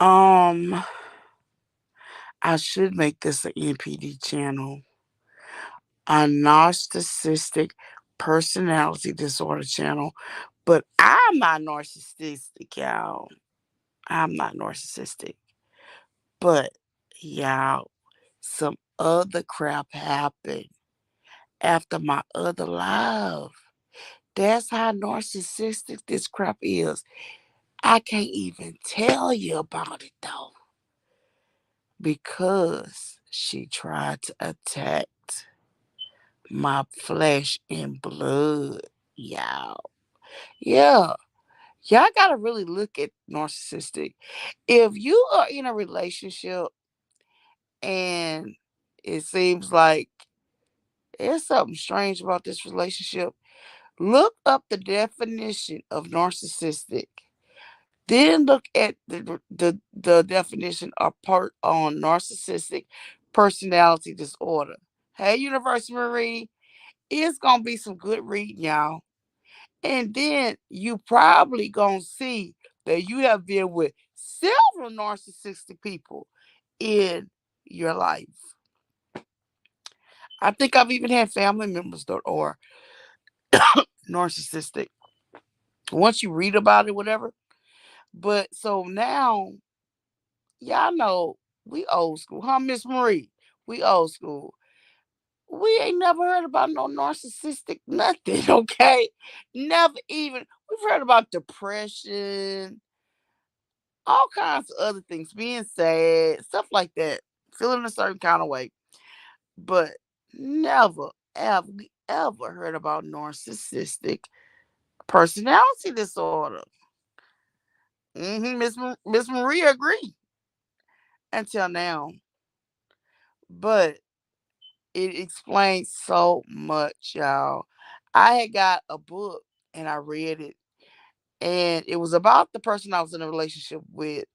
Um, I should make this an NPD channel, a narcissistic personality disorder channel, but I'm not narcissistic, y'all. I'm not narcissistic, but y'all, some other crap happened after my other love. That's how narcissistic this crap is. I can't even tell you about it though, because she tried to attack my flesh and blood, y'all. Yeah. Y'all gotta really look at narcissistic. If you are in a relationship and it seems like there's something strange about this relationship, look up the definition of narcissistic. Then look at the definition of part on narcissistic personality disorder. Hey, University Marie, it's gonna be some good reading, y'all. And then you probably gonna see that you have been with several narcissistic people in your life. I think I've even had family members that are narcissistic. Once you read about it, whatever. But so now, y'all know we old school, huh, Miss Marie? We old school. We ain't never heard about no narcissistic nothing, okay? Never even. We've heard about depression, all kinds of other things, being sad, stuff like that, feeling a certain kind of way. But never, ever, we ever heard about narcissistic personality disorder. Miss Maria agree until now, but it explains so much, y'all. I had got a book and I read it, and it was about the person I was in a relationship with,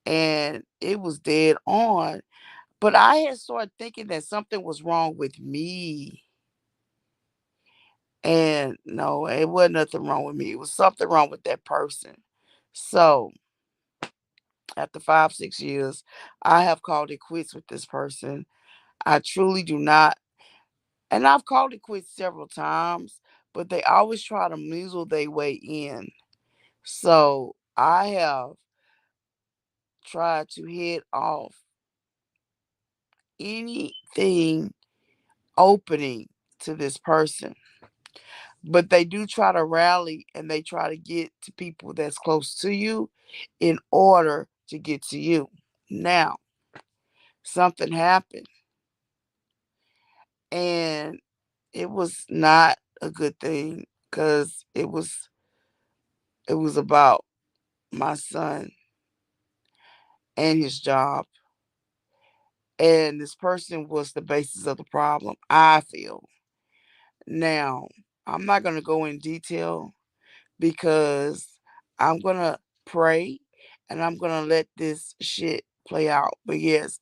and it was dead on. But I had started thinking that something was wrong with me. And no, it wasn't nothing wrong with me. It was something wrong with that person. So after 5, 6 years, I have called it quits with this person. I truly do not. And I've called it quits several times, but they always try to muzzle their way in. So I have tried to head off anything opening to this person. But they do try to rally and they try to get to people that's close to you in order to get to you. Now, something happened and it was not a good thing because it was about my son and his job. And this person was the basis of the problem, I feel. Now, I'm not going to go in detail because I'm going to pray and I'm going to let this shit play out. But yes,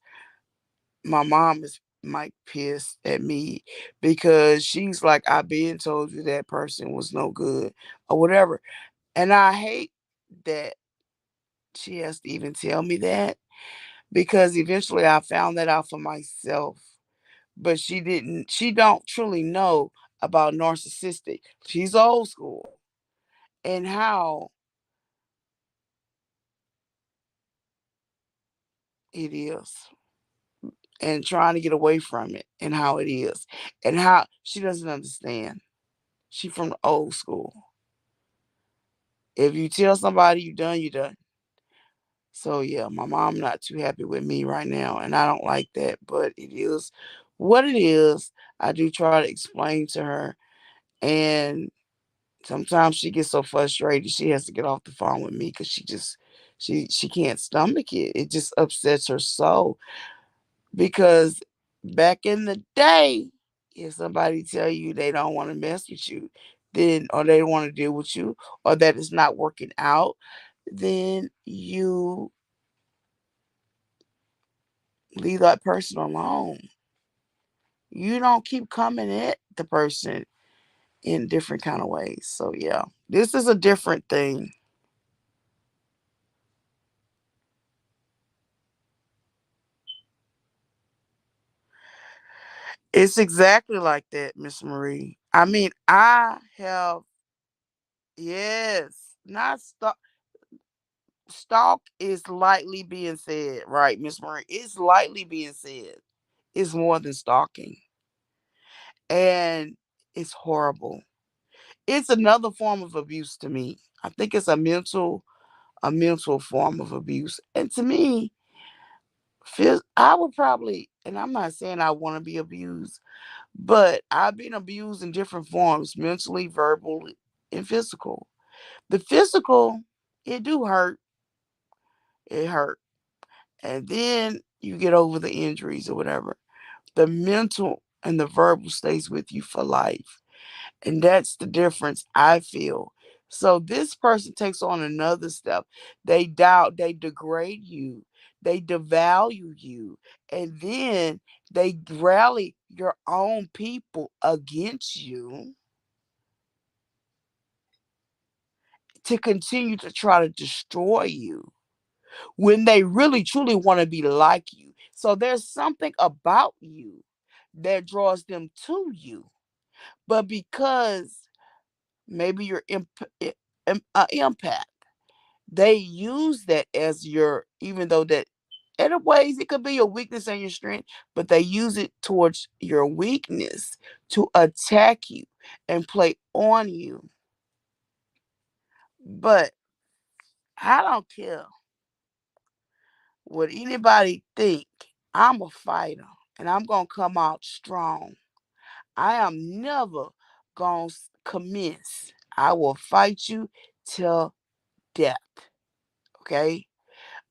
my mom is might pissed at me because she's like, I've been told you that person was no good or whatever. And I hate that she has to even tell me that because eventually I found that out for myself. But she don't truly know about narcissistic. She's old school and how it is and trying to get away from it and how it is and how she doesn't understand. She from the old school. If you tell somebody you done, you done. So yeah, my mom not too happy with me right now, and I don't like that. But it is what it is. I do try to explain to her, and sometimes she gets so frustrated she has to get off the phone with me because she can't stomach it. It just upsets her so because back in the day, if somebody tell you they don't want to mess with you, then or they don't want to deal with you, or that it's not working out, then you leave that person alone. You don't keep coming at the person in different kind of ways. So yeah, this is a different thing. It's exactly like that, Miss Marie. I mean, I have, yes, not stalk is lightly being said, right, Miss Marie? It's lightly being said. It's more than stalking, and it's horrible. It's another form of abuse to me. I think it's a mental form of abuse, and to me, I would probably, and I'm not saying I want to be abused, but I've been abused in different forms, mentally, verbally, and physical. The physical, it do hurt. It hurt. And then you get over the injuries or whatever. The mental and the verbal stays with you for life. And that's the difference I feel. So this person takes on another step. They doubt, they degrade you, they devalue you, and then they rally your own people against you to continue to try to destroy you when they really truly want to be like you. So there's something about you that draws them to you. But because maybe you're empath, they use that as your, even though that in a ways it could be your weakness and your strength, but they use it towards your weakness to attack you and play on you. But I don't care what anybody think. I'm a fighter and I'm going to come out strong. I am never going to commence. I will fight you till death. Okay?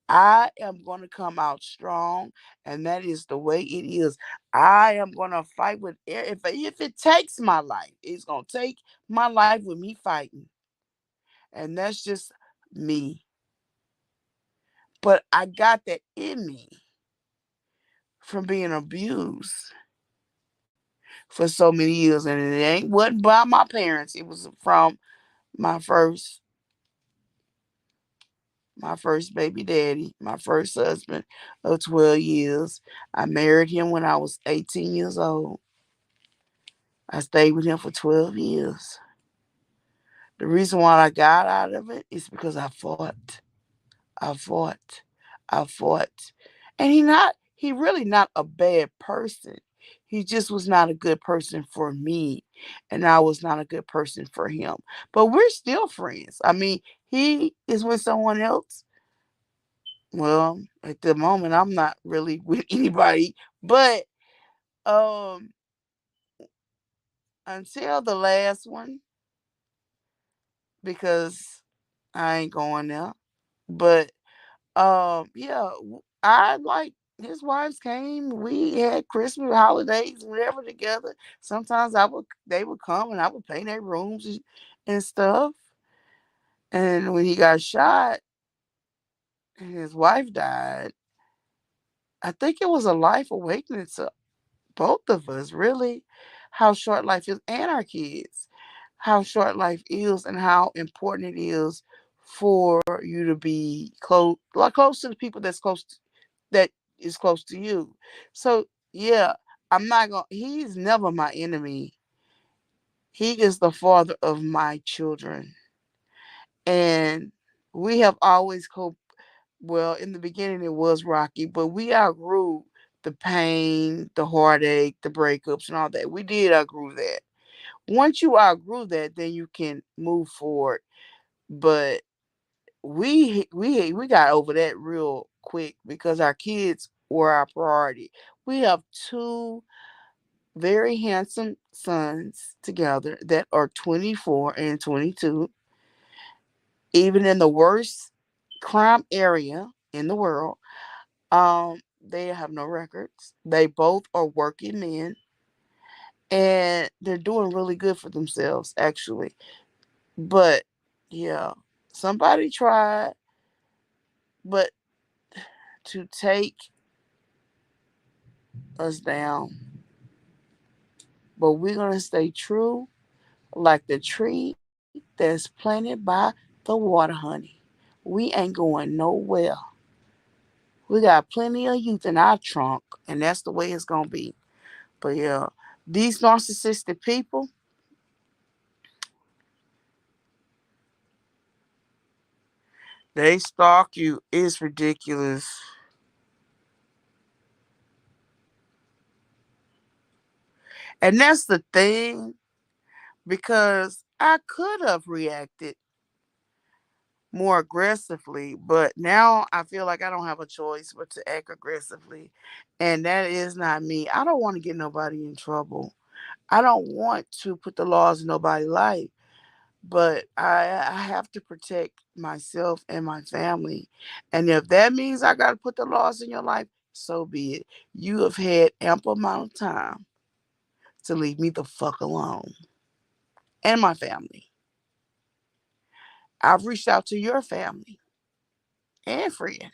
I am going to come out strong, and that is the way it is. I am going to fight with if it takes my life, it's going to take my life with me fighting, and that's just me. But I got that in me from being abused for so many years, and it ain't wasn't by my parents. It was from my first my first baby daddy, my first husband of 12 years. I married him when I was 18 years old. I stayed with him for 12 years. The reason why I got out of it is because I fought. I fought. I fought. And he really not a bad person. He just was not a good person for me. And I was not a good person for him. But we're still friends. I mean, he is with someone else. Well, at the moment I'm not really with anybody. But um until the last one, because I ain't going there. But yeah, I like his wives came. We had Christmas holidays, whatever together. Sometimes they would come and I would paint their rooms and stuff. And when he got shot and his wife died, I think it was a life awakening to both of us, really, how short life is, and our kids, how short life is, and how important it is for you to be close, like close to the people that is close to you. So yeah, I'm not gonna. He's never my enemy. He is the father of my children, and we have always coped. Well, in the beginning it was rocky, but we outgrew the pain, the heartache, the breakups, and all that. We did outgrow that. Once you outgrew that, then you can move forward. But we got over that real quick because our kids were our priority. We have two very handsome sons together that are 24 and 22. Even in the worst crime area in the world, they have no records. They both are working men, and they're doing really good for themselves actually. But yeah, somebody tried, but to take us down. But we're gonna stay true like the tree that's planted by the water, honey. We ain't going nowhere. We got plenty of youth in our trunk, and that's the way it's gonna be. But yeah, These narcissistic people, they stalk you. It's ridiculous. And that's the thing, because I could have reacted more aggressively, but now I feel like I don't have a choice but to act aggressively. And that is not me. I don't want to get nobody in trouble. I don't want to put the laws in nobody's life, but I have to protect myself and my family. And if that means I got to put the laws in your life, so be it. You have had ample amount of time to leave me the fuck alone and my family. I've reached out to your family and friend.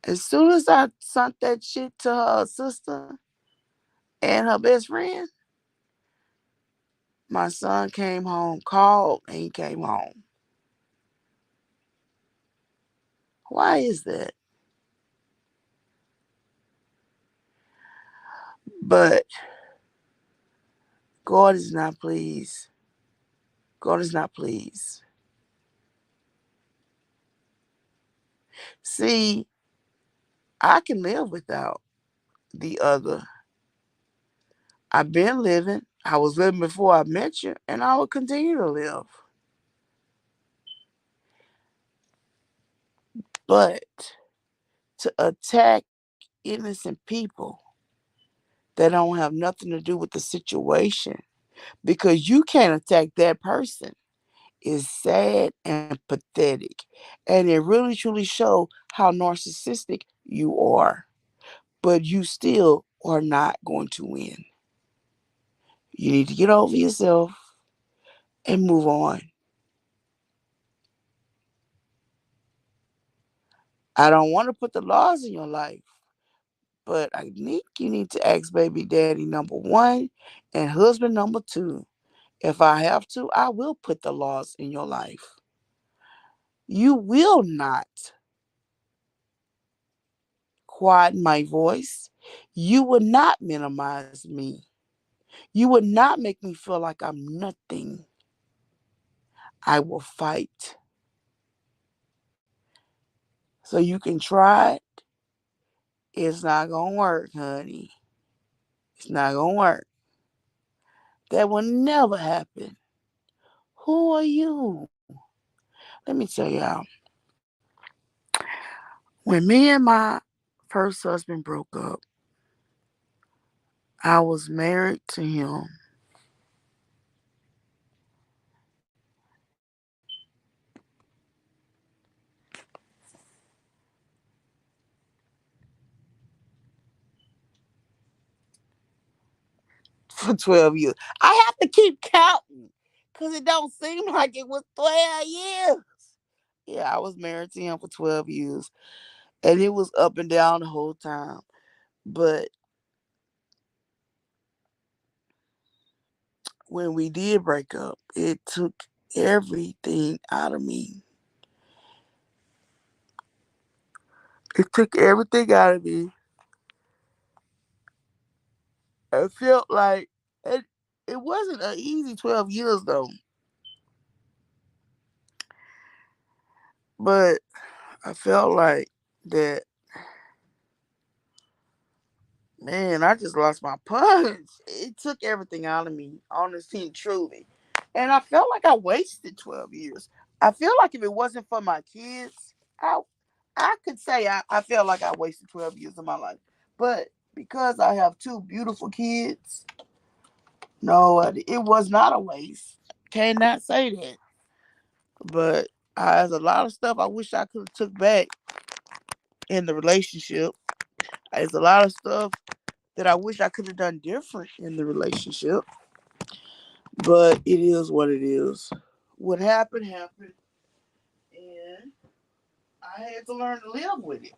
As soon as I sent that shit to her sister and her best friend, my son came home, called, and he came home. Why is that? But God is not pleased. God is not pleased. See, I can live without the other. I've been living. I was living before I met you, and I will continue to live. But to attack innocent people that don't have nothing to do with the situation, because you can't attack that person, is sad and pathetic. And it really truly shows how narcissistic you are. But you still are not going to win. You need to get over yourself and move on. I don't want to put the laws in your life, but I think you need to ask baby daddy number one and husband number two. If I have to, I will put the laws in your life. You will not quiet my voice. You will not minimize me. You would not make me feel like I'm nothing. I will fight. So you can try it. It's not going to work, honey. It's not going to work. That will never happen. Who are you? Let me tell y'all. When me and my first husband broke up, I was married to him for 12 years. I have to keep counting because it don't seem like it was 12 years. Yeah, I was married to him for 12 years. And it was up and down the whole time. But when we did break up, it took everything out of me. It took everything out of me. I felt like it wasn't an easy 12 years though. But I felt like that, man, I just lost my punch. It took everything out of me, honestly and truly. And I felt like I wasted 12 years. I feel like if it wasn't for my kids, I could say I felt like I wasted 12 years of my life. But because I have two beautiful kids, no, it was not a waste. Cannot say that. But there's a lot of stuff I wish I could have took back in the relationship. There's a lot of stuff that I wish I could have done different in the relationship. But it is what it is. What happened happened, and I had to learn to live with it.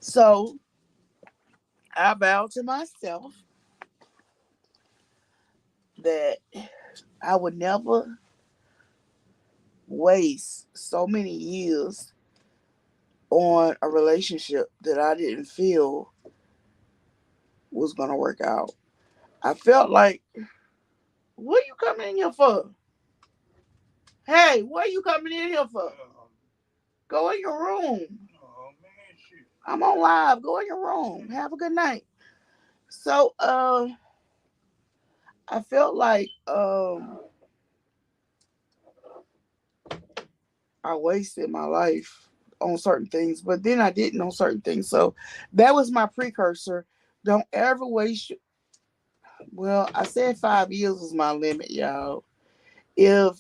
So I vowed to myself that I would never waste so many years on a relationship that I didn't feel was going to work out. I felt like, what you coming in here for? Hey, what are you coming in here for? Go in your room. I'm on live. Go in your room. Have a good night. So, I felt like I wasted my life on certain things, but then I didn't on certain things. So that was my precursor. Don't ever waste. Well, I said 5 years was my limit, y'all. If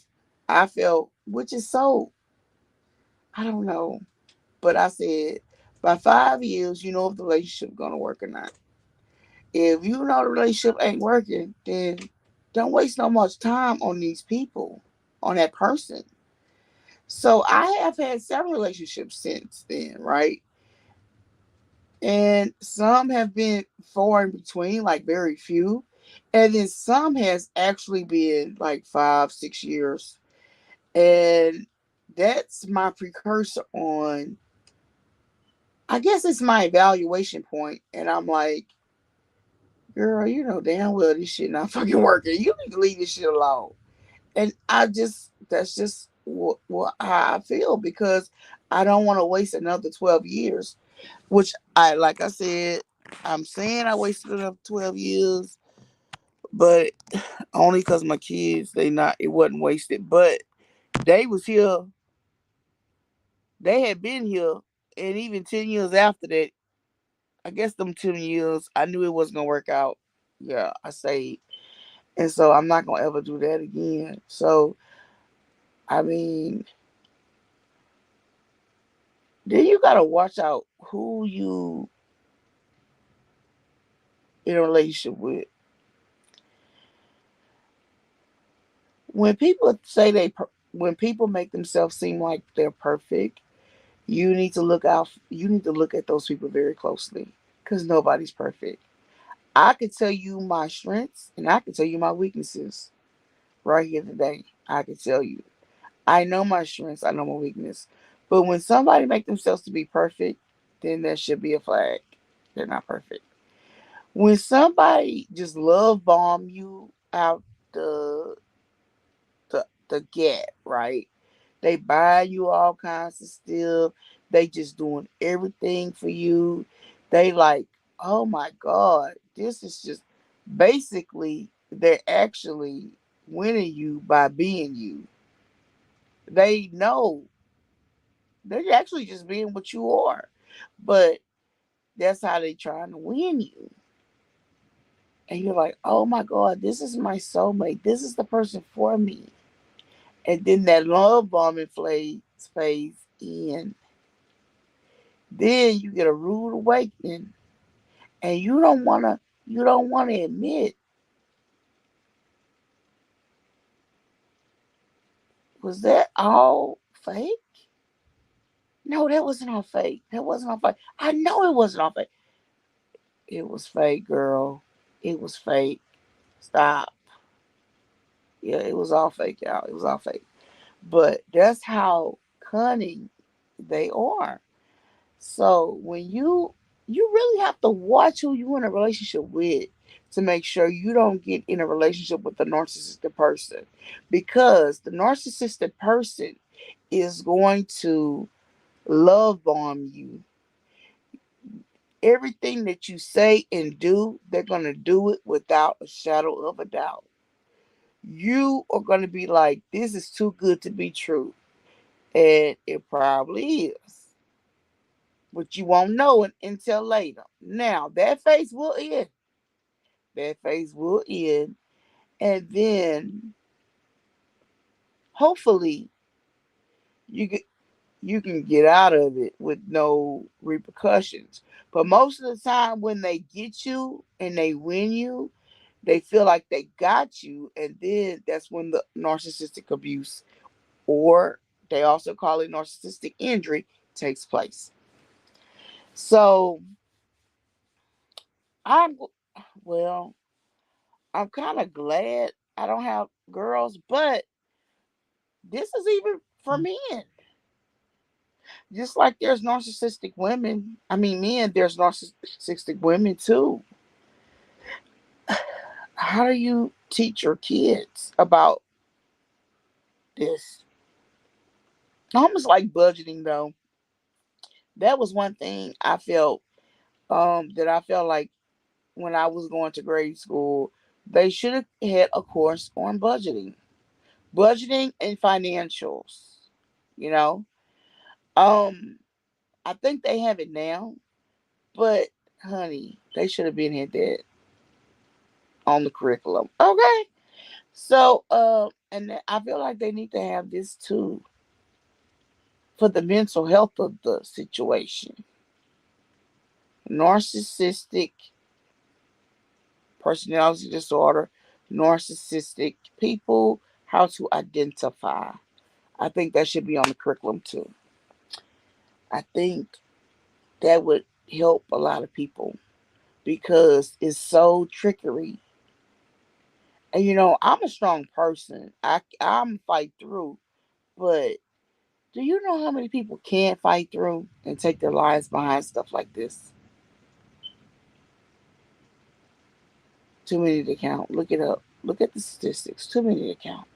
I felt, which is so, I don't know, but I said by 5 years, you know if the relationship gonna work or not. If you know the relationship ain't working, then don't waste no much time on these people, on that person. So I have had several relationships since then, right? And some have been far in between, like very few. And then some has actually been like 5, 6 years. And that's my precursor on, I guess it's my evaluation point. And I'm like, girl, you know damn well this shit not fucking working. You need to leave this shit alone. And that's just how I feel, because I don't want to waste another 12 years, which like I said, I'm saying I wasted another 12 years, but only because my kids, it wasn't wasted, but they was here, they had been here, and even 10 years after that, I guess them 10 years, I knew it wasn't going to work out. Yeah, I say, and so I'm not going to ever do that again. So, I mean, then you got to watch out who you in a relationship with. When people say when people make themselves seem like they're perfect, you need to look out. You need to look at those people very closely, because nobody's perfect. I can tell you my strengths and I can tell you my weaknesses right here today. I can tell you. I know my strengths. I know my weakness. But when somebody make themselves to be perfect, then that should be a flag. They're not perfect. When somebody just love bomb you out the the get, right? They buy you all kinds of stuff. They just doing everything for you. They like, oh my God, this is just basically they're actually winning you by being you. They know they're actually just being what you are. But that's how they trying to win you. And you're like, oh my God, this is my soulmate. This is the person for me. And then that love bombing phase in. Then you get a rude awakening, and you don't wanna admit, was that all fake? No, that wasn't all fake. That wasn't all fake. I know it wasn't all fake. It was fake, girl. It was fake. Stop. Yeah, it was all fake, y'all. It was all fake. But that's how cunning they are. So when you really have to watch who you in a relationship with to make sure you don't get in a relationship with a narcissistic person, because the narcissistic person is going to love bomb you. Everything that you say and do, they're going to do it without a shadow of a doubt. You are going to be like, this is too good to be true. And it probably is. But you won't know it until later. Now, that phase will end. That phase will end. And then hopefully you get you can get out of it with no repercussions. But most of the time when they get you and they win you, they feel like they got you, and then that's when the narcissistic abuse, or they also call it narcissistic injury, takes place. So I'm well, I'm kind of glad I don't have girls, but this is even for men. Just like there's narcissistic women, I mean, men, there's narcissistic women too. How do you teach your kids about this? Almost like budgeting though. That was one thing I felt that I felt like when I was going to grade school, they should have had a course on budgeting. Budgeting and financials, you know. Um I think they have it now, but honey, they should have been had that on the curriculum. Okay. So I feel like they need to have this too for the mental health of the situation. Narcissistic personality disorder, narcissistic people, how to identify. I think that should be on the curriculum too. I think that would help a lot of people because it's so trickery. And I'm a strong person. I'm fight through, but do you know how many people can't fight through and take their lives behind stuff like this? Too many to count. Look it up. Look at the statistics. Too many to count.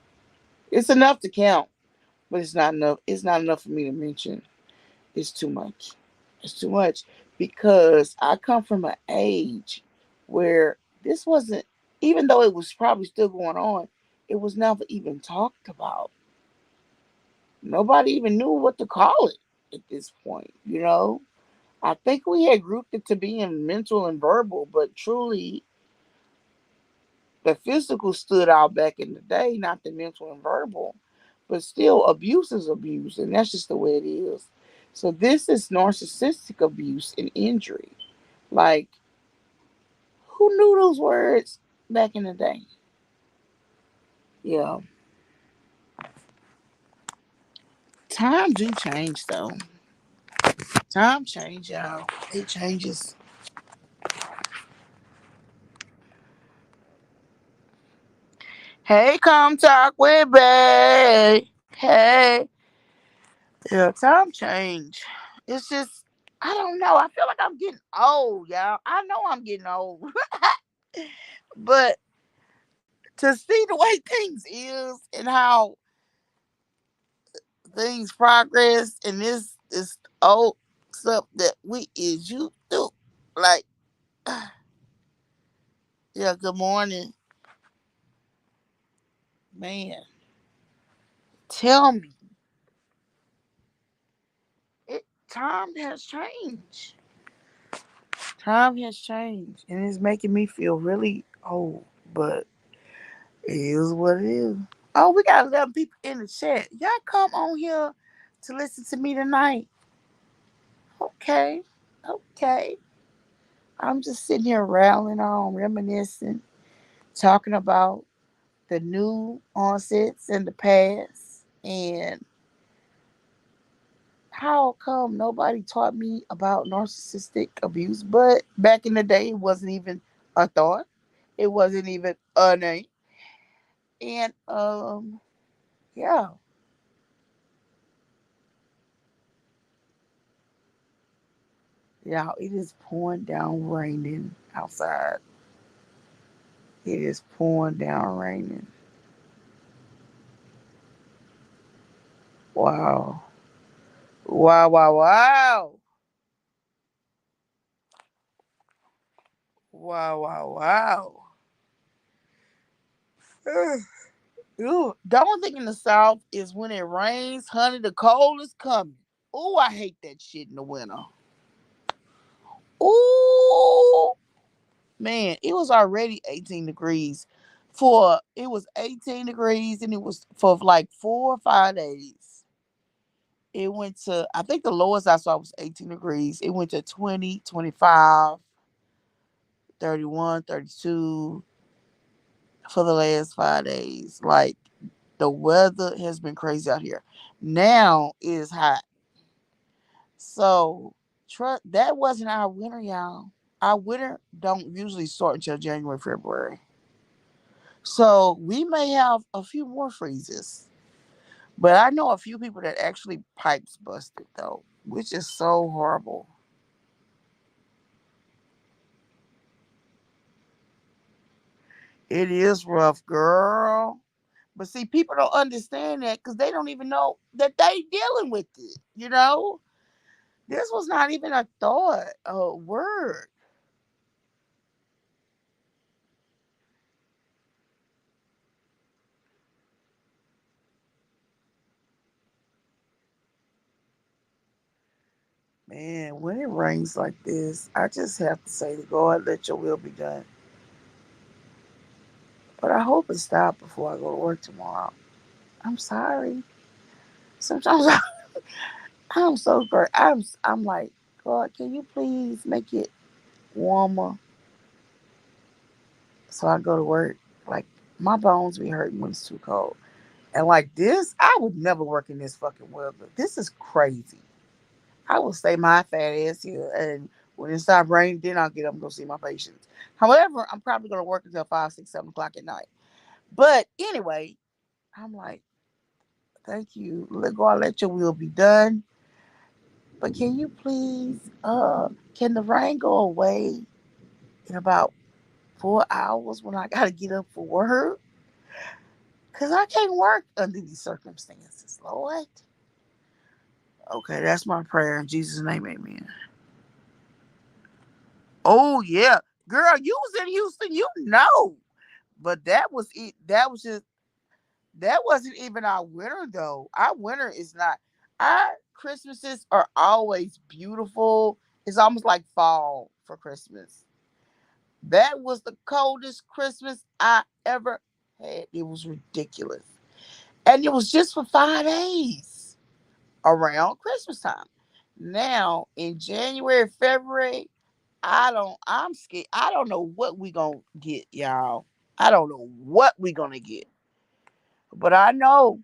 It's enough to count, but it's not enough. It's not enough for me to mention. It's too much. It's too much because I come from an age where this wasn't, even though it was probably still going on, it was never even talked about. Nobody even knew what to call it at this point. I think we had grouped it to being mental and verbal, but truly the physical stood out back in the day, not the mental and verbal. But still, abuse is abuse, and that's just the way it is. So this is narcissistic abuse and injury. Like, who knew those words back in the day? Yeah, time do change though. Time change, y'all. It changes. Hey, come talk with me. Hey, yeah, time change. It's just, I don't know. I feel like I'm getting old, y'all. I know I'm getting old, but to see the way things is and how things progress and this is old stuff that we is you do. Like, yeah, good morning, man. Tell me, it time has changed. Time has changed, and it's making me feel really old. But it is what it is. Oh, we got 11 people in the chat. Y'all come on here to listen to me tonight. Okay, okay. I'm just sitting here rattling on, reminiscing, talking about the new onsets in the past and how come nobody taught me about narcissistic abuse. But back in the day, it wasn't even a thought. It wasn't even a name. And yeah, yeah, it is pouring down raining outside. It is pouring down raining. Wow. Wow, wow, wow. Wow, wow, wow. Ooh, the only thing in the South is when it rains, honey, the cold is coming. Ooh, I hate that shit in the winter. Ooh, man, it was already 18 degrees. It was 18 degrees and it was for like 4 or 5 days. It went to, I think the lowest I saw was 18 degrees. It went to 20, 25, 31, 32 for the last 5 days. Like, the weather has been crazy out here. Now it is hot. So that wasn't our winter, y'all. Our winter don't usually start until January, February. So we may have a few more freezes. But I know a few people that actually pipes busted though, which is so horrible. It is rough, girl. But see, people don't understand that because they don't even know that they dealing with it. This was not even a thought, a word. Man, when it rains like this, I just have to say to God, let your will be done. But I hope it stops before I go to work tomorrow. I'm sorry. Sometimes I'm so great. I'm like, God, can you please make it warmer so I go to work? Like my bones be hurting when it's too cold. And like this, I would never work in this fucking weather. This is crazy. I will stay my fat ass here, and when it stops raining, then I'll get up and go see my patients. However, I'm probably gonna work until 5, 6, 7 o'clock at night. But anyway, I'm like, thank you. Let God, let your will be done. But can you please, can the rain go away in about 4 hours when I gotta get up for work? Cause I can't work under these circumstances, Lord. Okay, that's my prayer in Jesus' name, amen. Oh yeah. Girl, you was in Houston, you know. But that was it. That wasn't even our winter though. Our winter is not. Our Christmases are always beautiful. It's almost like fall for Christmas. That was the coldest Christmas I ever had. It was ridiculous. And it was just for 5 days around Christmas time. Now in January, February, I'm scared. I don't know what we gonna get, y'all. I don't know what we gonna get. But I know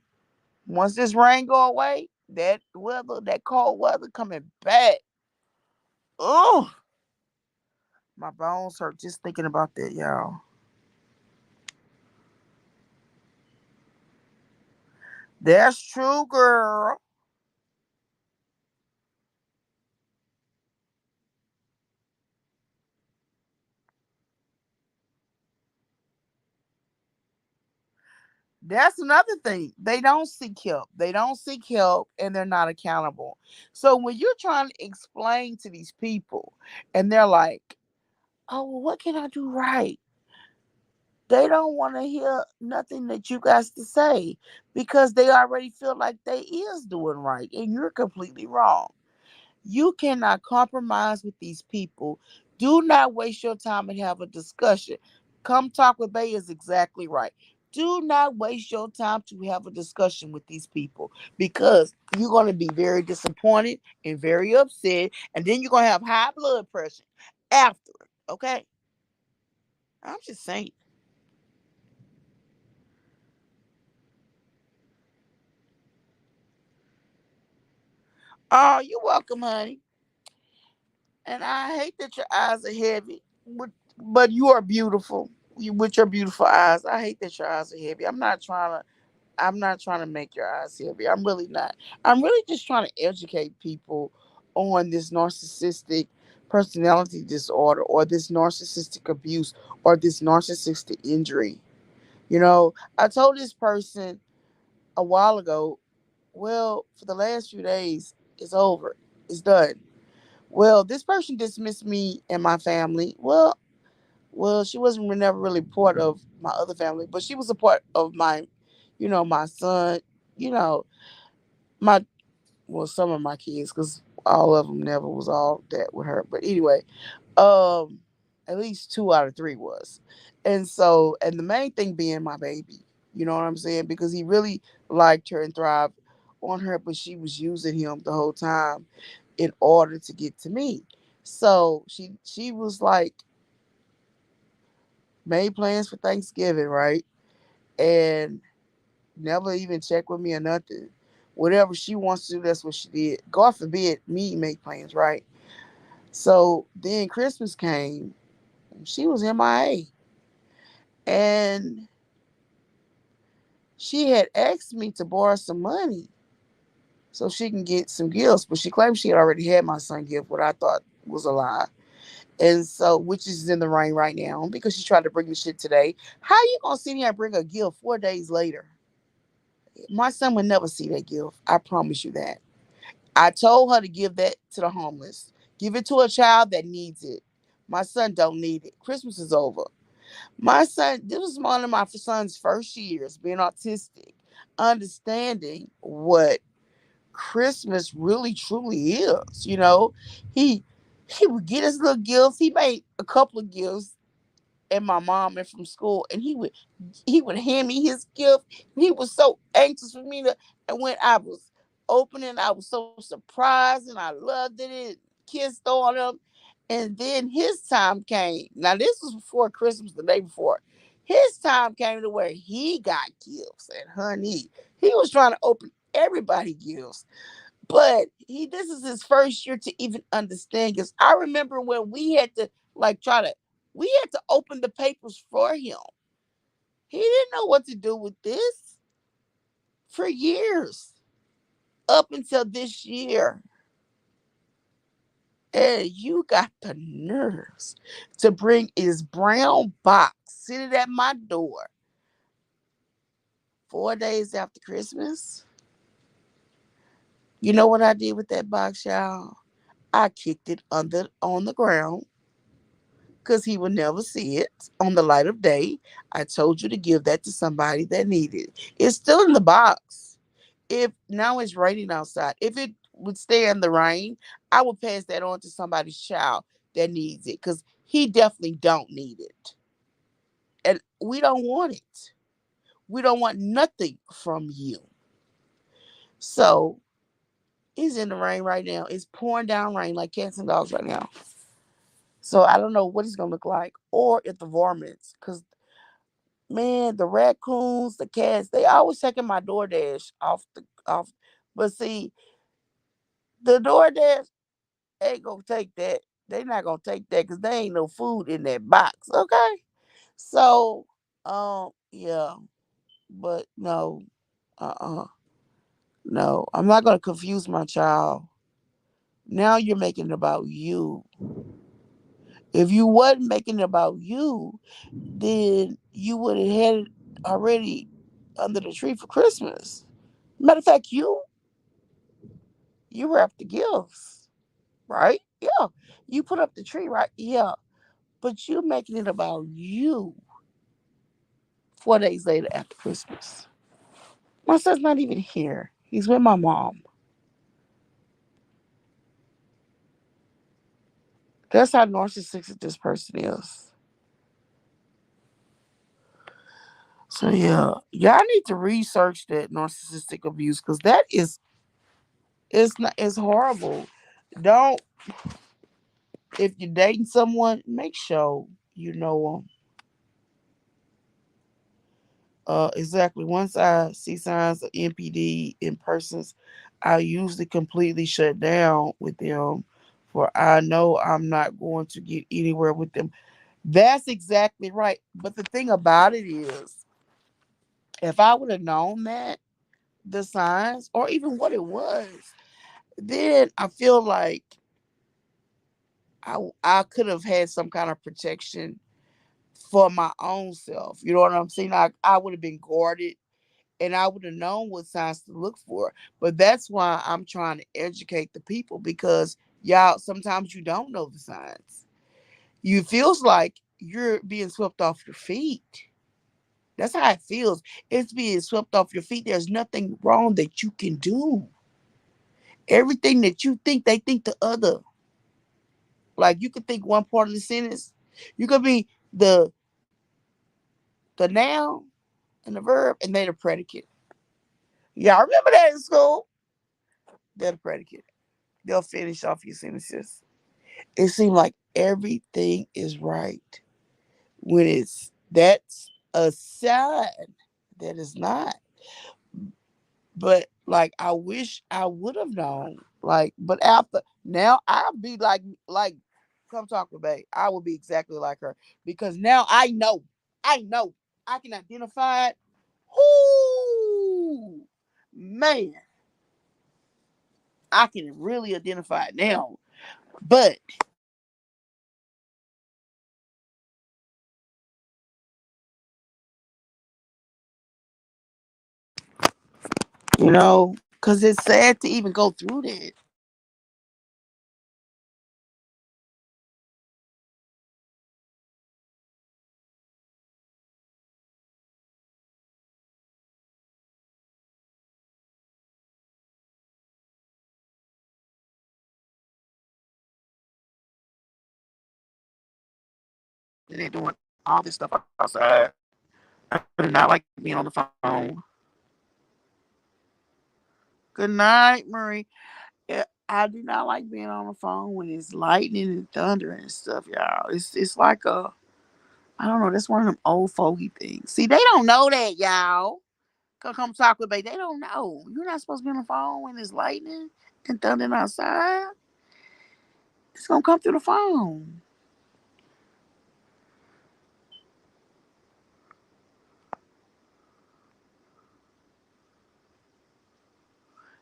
once this rain go away, that weather, that cold weather coming back. Oh, my bones hurt just thinking about that, y'all. That's true, girl. That's another thing. They don't seek help. They don't seek help and they're not accountable. So when you're trying to explain to these people and they're like, oh, well, what can I do right? They don't want to hear nothing that you guys to say because they already feel like they is doing right and you're completely wrong. You cannot compromise with these people. Do not waste your time and have a discussion. Come talk with Bay is exactly right. Do not waste your time to have a discussion with these people because you're going to be very disappointed and very upset, and then you're going to have high blood pressure afterward. Okay? I'm just saying. Oh, you're welcome, honey. And I hate that your eyes are heavy, but you are beautiful. You with your beautiful eyes. I hate that your eyes are heavy. I'm not trying to make your eyes heavy. I'm really not. I'm really just trying to educate people on this narcissistic personality disorder or this narcissistic abuse or this narcissistic injury. I told this person a while ago, well, for the last few days, it's over. It's done. Well, this person dismissed me and my family. Well, she wasn't never really part of my other family, but she was a part of my son, you know, my some of my kids, because all of them never was all that with her. But anyway, um, at least 2 out of 3 was, and the main thing being my baby. You know what I'm saying? Because he really liked her and thrived on her, but she was using him the whole time in order to get to me. So she was like made plans for Thanksgiving, right? And never even check with me or nothing. Whatever she wants to do, that's what she did. God forbid me make plans, right? So then Christmas came. She was MIA. And she had asked me to borrow some money so she can get some gifts. But she claimed she had already had my son gift, what I thought was a lie. And so, which is in the rain right now because she tried to bring the shit today. How you gonna sit here and bring a gift 4 days later? My son would never see that gift. I promise you that. I told her to give that to the homeless. Give it to a child that needs it. My son don't need it. Christmas is over. My son, this was one of my son's first years being autistic, understanding what Christmas really truly is. He he would get his little gifts. He made a couple of gifts and my mom and from school, and he would hand me his gift. He was so anxious for me to, and when I was opening, I was so surprised and I loved it and kissed on him. And then his time came. Now this was before Christmas, the day before. His time came to where he got gifts, and honey, he was trying to open everybody gifts. But this is his first year to even understand. Because I remember when we had to we had to open the papers for him. He didn't know what to do with this for years up until this year. And you got the nerves to bring his brown box sitting at my door 4 days after Christmas. You know what I did with that box, y'all? I kicked it under on the ground because he would never see it on the light of day. I told you to give that to somebody that needed it. It's still in the box. If now it's raining outside, if it would stay in the rain, I would pass that on to somebody's child that needs it because he definitely don't need it. And we don't want it. We don't want nothing from you. So he's in the rain right now. It's pouring down rain like cats and dogs right now. So I don't know what it's gonna look like, or if the varmints, because man, the raccoons, the cats, they always taking my DoorDash off. But see, the DoorDash ain't gonna take that. They not gonna take that because there ain't no food in that box. Okay, so yeah, but no, no, I'm not gonna confuse my child. Now you're making it about you. If you wasn't making it about you, then you would have had it already under the tree for Christmas. Matter of fact, you wrapped the gifts, right? Yeah. You put up the tree, right? Yeah. But you making it about you 4 days later after Christmas. My son's not even here. He's with my mom. That's how narcissistic this person is. So yeah, y'all need to research that narcissistic abuse because that is it's not it's horrible. Don't if you're dating someone, make sure you know them. Exactly. Once I see signs of NPD in persons, I usually completely shut down with them, for I know I'm not going to get anywhere with them. That's exactly right. But the thing about it is, if I would have known that, the signs, or even what it was, then I feel like I could have had some kind of protection for my own self. You know what I'm saying? I would have been guarded and I would have known what signs to look for. But that's why I'm trying to educate the people because y'all sometimes you don't know the signs. You feels like you're being swept off your feet. That's how it feels. It's being swept off your feet. There's nothing wrong that you can do. Everything that you think, they think the other. Like you could think one part of the sentence. You could be the noun and the verb, and they the predicate. Y'all remember that in school? They're the predicate. They'll finish off your sentences. It seems like everything is right when that's a sign that is not. But like I wish I would have known. Like, but after now I'll be like come talk to me. I will be exactly like her because now I know. I know. I can identify it. Whoo man, I can really identify it now. But because it's sad to even go through that. And they're doing all this stuff outside. I do not like being on the phone. Good night, Marie. Yeah, I do not like being on the phone when it's lightning and thunder and stuff, y'all. It's like I don't know. That's one of them old fogey things. See, they don't know that, y'all. Come talk with me. They don't know. You're not supposed to be on the phone when it's lightning and thundering outside. It's gonna come through the phone.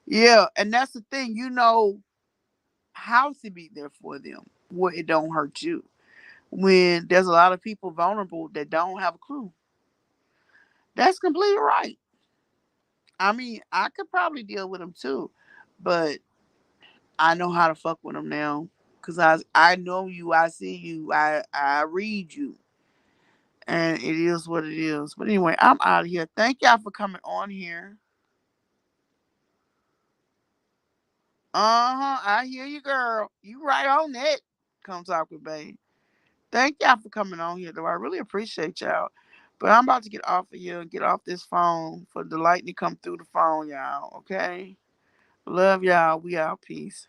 Yeah, and that's the thing. You know how to be there for them where it don't hurt you. When there's a lot of people vulnerable that don't have a clue. That's completely right. I mean, I could probably deal with them too, but I know how to fuck with them now because I know you, I see you, I read you, and it is what it is. But anyway, I'm out of here. Thank y'all for coming on here. I hear you, girl. You right on that. Come talk with babe. Thank y'all for coming on here, though. I really appreciate y'all. But I'm about to get off of here and get off this phone for the lightning come through the phone, y'all. Okay. Love y'all. We out. Peace.